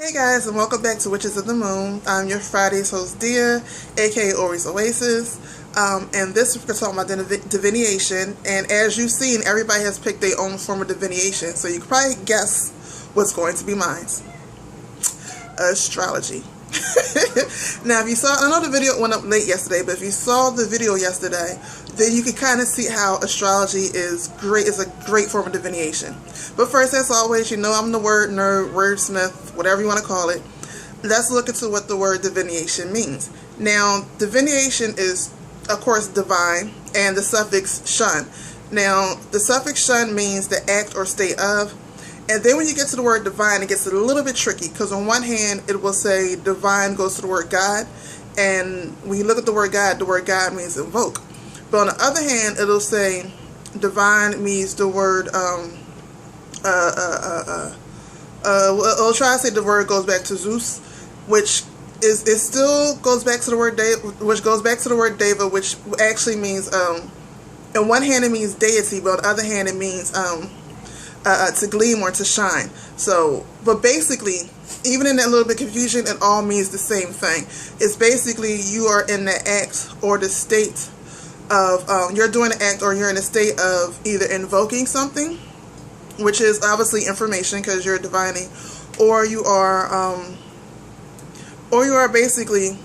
Hey guys, and welcome back to Witches of the Moon. I'm your Friday's host, Dia, aka ORI'S, OASIS. And this we're talking about divination. And as you've seen, everybody has picked their own form of divination. So you can probably guess what's going to be mine. Astrology. Now, if you saw, I know the video went up late yesterday, but if you saw the video yesterday, then you can kind of see how astrology is great. It's a great form of divination. But first, as always, you know I'm the word nerd, wordsmith, whatever you want to call it. Let's look into what the word divination means. Now, divination is, of course, divine, and the suffix shun. Now, the suffix shun means the act or state of. And then when you get to the word divine, it gets a little bit tricky, because on one hand, it will say divine goes to the word God. And when you look at the word God means invoke. But on the other hand, it'll say divine means the word, we'll try to say the word goes back to Zeus, which is, it still goes back to the word Deva, which actually means, on one hand it means deity, but on the other hand it means, to gleam or to shine. So, but basically, even in that little bit of confusion, it all means the same thing. It's basically you are in the act or the state of, you're doing the act or you're in a state of either invoking something, which is obviously information because you're divining, or you are basically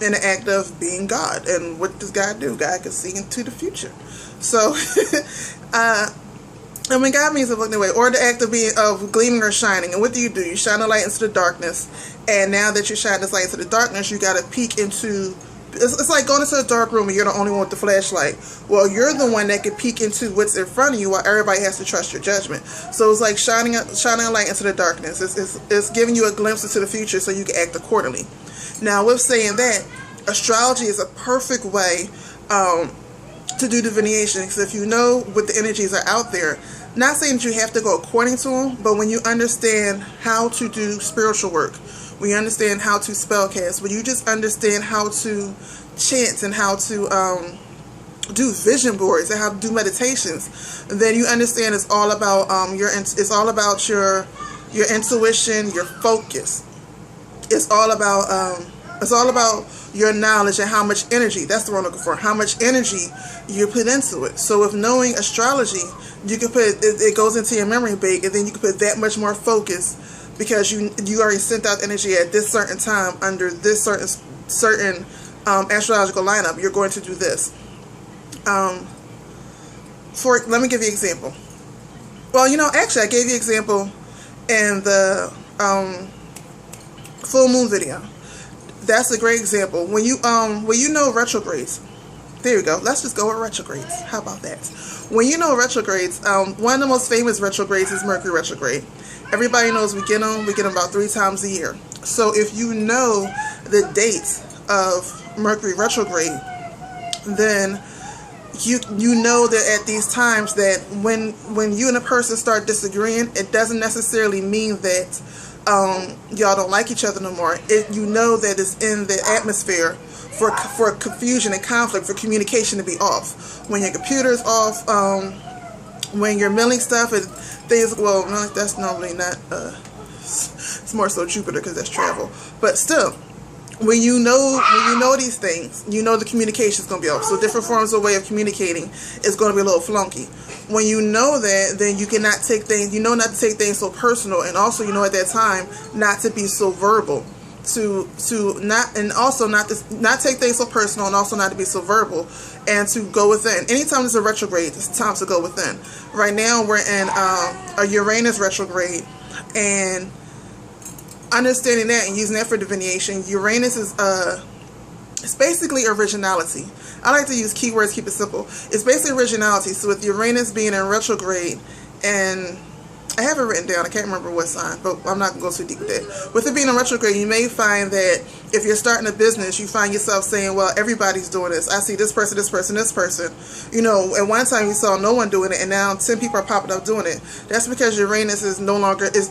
in the act of being God. And what does God do? God can see into the future. So, I mean, God means invoking away, or the act of gleaming or shining. And what do? You shine a light into the darkness. And now that you shine this light into the darkness, you got to peek into. It's like going into a dark room and you're the only one with the flashlight. Well, you're the one that can peek into what's in front of you while everybody has to trust your judgment. So it's like shining a light into the darkness. It's giving you a glimpse into the future so you can act accordingly. Now, with saying that, astrology is a perfect way to do divination, because if you know what the energies are out there, not saying that you have to go according to them, but when you understand how to do spiritual work, when you understand how to spellcast, when you just understand how to chant and how to do vision boards and how to do meditations, then you understand it's all about your intuition, your focus. It's all about your knowledge and how much energy, that's the word I'm looking for, how much energy you put into it. So with knowing astrology, you can put, it goes into your memory bank, and then you can put that much more focus, because you already sent out energy at this certain time under this certain astrological lineup. You're going to do this. Let me give you an example. Well, actually I gave you an example in the full moon video. That's a great example. When you know retrogrades. There you go. Let's just go with retrogrades. How about that? When you know retrogrades, one of the most famous retrogrades is Mercury retrograde. Everybody knows we get them about 3 times a year. So if you know the dates of Mercury retrograde, then you know that at these times that when you and a person start disagreeing, it doesn't necessarily mean that y'all don't like each other no more. You know that it's in the atmosphere for confusion and conflict, for communication to be off. When your computer's off, when you're mailing stuff and things, well, no, that's normally not, it's more so Jupiter because that's travel. But still, when you know these things, you know the communication is going to be off. So different forms of way of communicating is going to be a little flunky. When you know that, then you cannot take things, not to take things so personal, and also at that time not to be so verbal, not take things so personal, and also not to be so verbal, and to go within. Anytime there's a retrograde, it's time to go within. Right now we're in a Uranus retrograde, and understanding that and using that for divination, Uranus is it's basically originality. I like to use keywords, keep it simple. It's basically originality. So with Uranus being in retrograde, and I have it written down, I can't remember what sign, but I'm not going to go too deep with that. With it being in retrograde, you may find that if you're starting a business, you find yourself saying, well, everybody's doing this. I see this person, this person, this person. At one time you saw no one doing it, and now 10 people are popping up doing it. That's because Uranus is no longer, is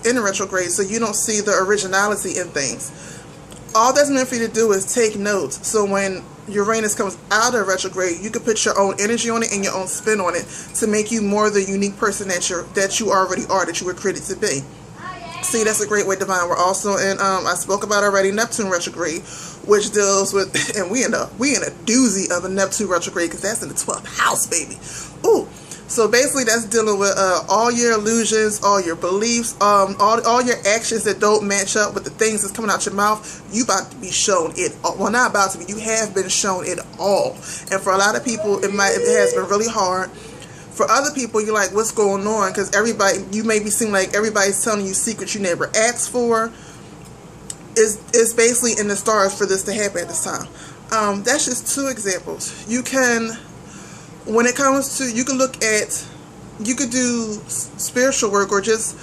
in retrograde, so you don't see the originality in things. All that's meant for you to do is take notes. So when Uranus comes out of retrograde, you can put your own energy on it and your own spin on it to make you more the unique person that you already are, that you were created to be. See, that's a great way, Divine. We're also in, I spoke about already, Neptune retrograde, which deals with, and we in a doozy of a Neptune retrograde, because that's in the 12th house, baby. Ooh. So basically that's dealing with all your illusions, all your beliefs, all your actions that don't match up with the things that's coming out your mouth. You about to be shown it all. Well, not about to be, you have been shown it all. And for a lot of people, it has been really hard. For other people, you're like, what's going on? Because everybody, you may be seeing like everybody's telling you secrets you never asked for. It's basically in the stars for this to happen at this time. That's just two examples. You can, when it comes to, you can look at, you could do spiritual work, or just,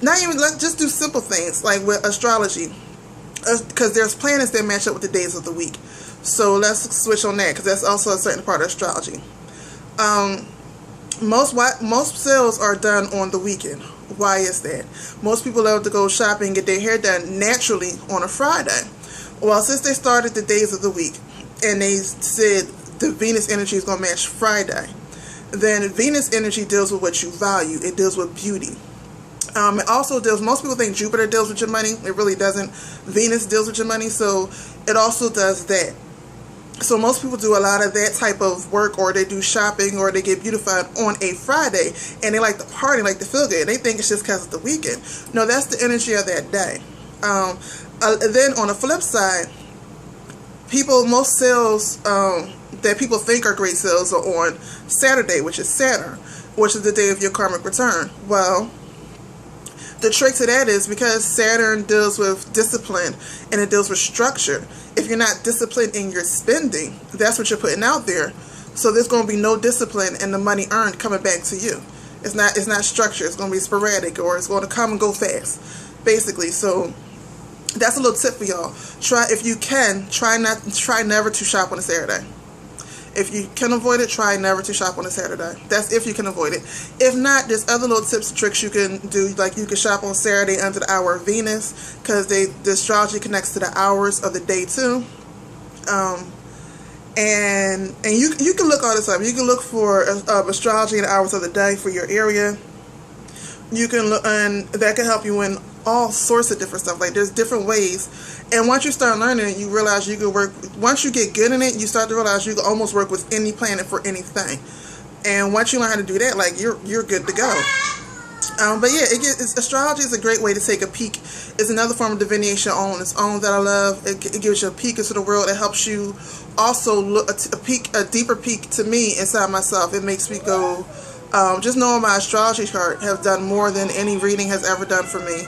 not even, just do simple things like with astrology. Because there's planets that match up with the days of the week. So let's switch on that, because that's also a certain part of astrology. Most sales are done on the weekend. Why is that? Most people love to go shopping and get their hair done naturally on a Friday. Well, since they started the days of the week and they said the Venus energy is going to match Friday, then Venus energy deals with what you value. It deals with beauty. It also deals, most people think Jupiter deals with your money. It really doesn't. Venus deals with your money, so it also does that. So most people do a lot of that type of work, or they do shopping, or they get beautified on a Friday, and they like to party, like to feel good. They think it's just because it's the weekend. No, that's the energy of that day. Then on the flip side, most sales that people think are great sales are on Saturday, which is Saturn, which is the day of your karmic return. Well, the trick to that is because Saturn deals with discipline and it deals with structure. If you're not disciplined in your spending, that's what you're putting out there. So there's going to be no discipline and the money earned coming back to you. It's not structured. It's going to be sporadic, or it's going to come and go fast, basically. So that's a little tip for y'all. If you can, try never to shop on a Saturday. If you can avoid it, try never to shop on a Saturday. That's if you can avoid it. If not, there's other little tips and tricks you can do. Like you can shop on Saturday under the hour of Venus, because the astrology connects to the hours of the day too. And you can look all this up. You can look for astrology and hours of the day for your area. You can look, and that can help you in all sorts of different stuff. Like there's different ways. And once you start learning it, you realize you can work. Once you get good in it, you start to realize you can almost work with any planet for anything. And once you learn how to do that, like you're good to go. But yeah, astrology is a great way to take a peek. It's another form of divination on its own that I love. It gives you a peek into the world. It helps you also look a deeper peek to me inside myself. It makes me go. Just knowing my astrology chart has done more than any reading has ever done for me.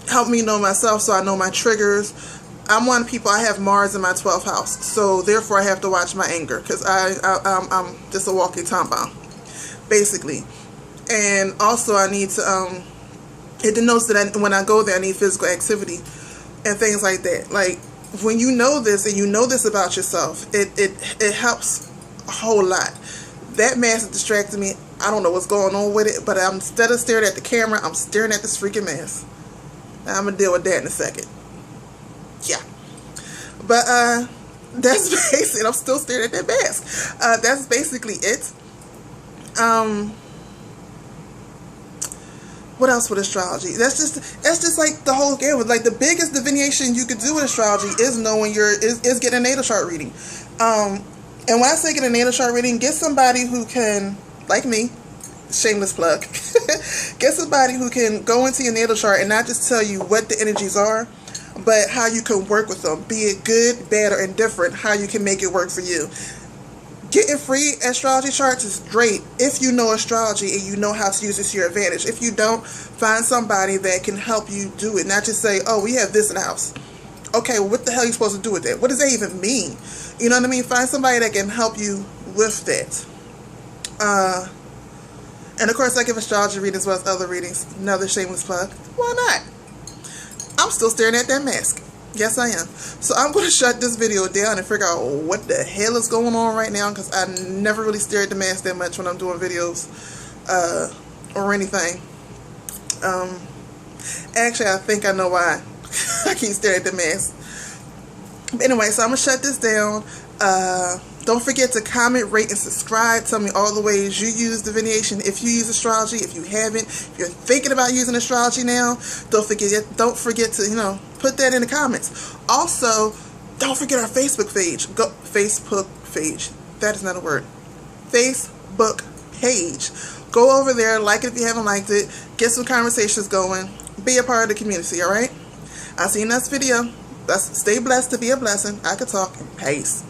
Help me know myself, so I know my triggers. I'm one of the people, I have Mars in my 12th house, so therefore I have to watch my anger, because I'm just a walking time bomb, basically. And also I need to, it denotes that when I go there I need physical activity and things like that. Like when you know this, and you know this about yourself, it helps a whole lot. That mask is distracting me. I don't know what's going on with it, but instead of staring at the camera, I'm staring at this freaking mask. I'm going to deal with that in a second. Yeah. But that's basically, I'm still staring at that mask. That's basically it. What else with astrology? That's just like the whole game. Like the biggest divination you could do with astrology is knowing is getting a natal chart reading. And when I say get a natal chart reading, get somebody who can, like me, shameless plug, get somebody who can go into your natal chart and not just tell you what the energies are, but how you can work with them, be it good, bad, or indifferent, how you can make it work for you. Getting free astrology charts is great if you know astrology and you know how to use it to your advantage. If you don't, find somebody that can help you do it, not just say, oh, we have this in the house. Okay, well, what the hell are you supposed to do with that? What does that even mean? You know what I mean? Find somebody that can help you with that. And of course, I give astrology readings as well as other readings. Another shameless plug. Why not? I'm still staring at that mask. Yes, I am. So I'm going to shut this video down and figure out what the hell is going on right now, because I never really stare at the mask that much when I'm doing videos or anything. Actually, I think I know why. I keep staring at the mask. But anyway, so I'm going to shut this down. Don't forget to comment, rate, and subscribe. Tell me all the ways you use divination. If you use astrology, if you haven't, if you're thinking about using astrology now, don't forget to, put that in the comments. Also, don't forget our Facebook page. Facebook page. That is not a word. Facebook page. Go over there, like it if you haven't liked it. Get some conversations going. Be a part of the community, alright? I'll see you in the next video. Stay blessed to be a blessing. I could talk. Peace.